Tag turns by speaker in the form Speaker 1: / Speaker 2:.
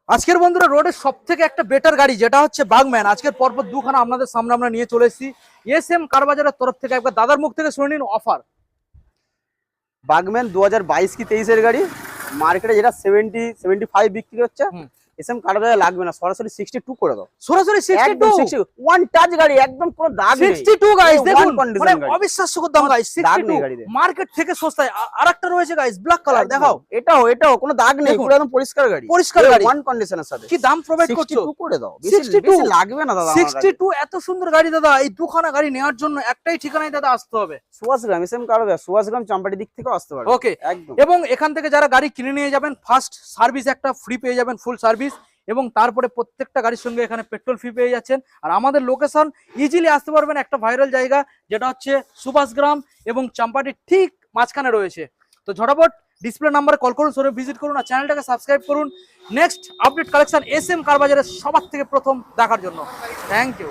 Speaker 1: আজকের বন্ধুরা রোডের সব থেকে একটা বেটার গাড়ি যেটা হচ্ছে বাগম্যান। আজকের পরপর দুখানা আপনাদের সামনে আমরা নিয়ে চলে এসেছি এসএম কারবাজারের তরফ থেকে। একবার দাদার মুখ থেকে শুনে নিন অফার।
Speaker 2: বাগম্যান 2022 কি 23 এর গাড়ি, মার্কেটে যেটা 70-75 বিক্রি হচ্ছে, এসএম কারবাজারে লাগবে না, সরাসরি 62 করে দাও।
Speaker 1: সরাসরি 62
Speaker 2: ওয়ান টাচ গাড়ি, একদম কোনো দাগ নেই।
Speaker 1: 62 গাইস দেখুন, মানে
Speaker 2: গাড়ি।
Speaker 1: অবিশ্বাস্যকর দাম গাইস।
Speaker 2: দাগ নেই
Speaker 1: 62
Speaker 2: গাড়িতে।
Speaker 1: মার্কেট থেকে সস্তায়। আরেকটা রয়েছে গাইস ব্ল্যাক কালার, দেখাও।
Speaker 2: এটাও কোনো দাগ নেই,
Speaker 1: দেখুন।
Speaker 2: পুরো একদম পরিষ্কার গাড়ি,
Speaker 1: পরিষ্কার গাড়ি,
Speaker 2: ওয়ান কন্ডিশনের সাথে।
Speaker 1: কি দাম প্রোভাইড করছো?
Speaker 2: 62 করে দাও,
Speaker 1: 62
Speaker 2: বেশি লাগবে না দাদা।
Speaker 1: 62 এত সুন্দর গাড়ি দাদা। এই দুখানা গাড়ি নেওয়ার জন্য একটাই ঠিকানায় দাদা আসতে হবে,
Speaker 2: সুভাষগ্রাম। এসএম কারবাজার সুভাষগ্রাম চাম্পাটি দিক থেকে আসতে পারবে।
Speaker 1: ওকে
Speaker 2: একদম।
Speaker 1: এবং এখান থেকে যারা গাড়ি কিনে নিয়ে যাবেন ফার্স্ট সার্ভিস একটা ফ্রি পেয়ে যাবেন, ফুল সার্ভিস। এবং তারপরে প্রত্যেকটা গাড়ির সঙ্গে এখানে পেট্রোল ফ্রি পেয়ে যাচ্ছেন। আর আমাদের লোকেশন ইজিলি আসতে পারবেন একটা ভাইরাল জায়গা যেটা হচ্ছে সুভাষগ্রাম এবং চাম্পাটি ঠিক মাঝখানে রয়েছে। তো ঝটাপট ডিসপ্লে নাম্বারে কল করুন, শোরুম ভিজিট করুন, আর চ্যানেলটাকে সাবস্ক্রাইব করুন নেক্সট আপডেট কালেকশন এসএম কারবাজারের সবার থেকে প্রথম দেখার জন্য। Thank you.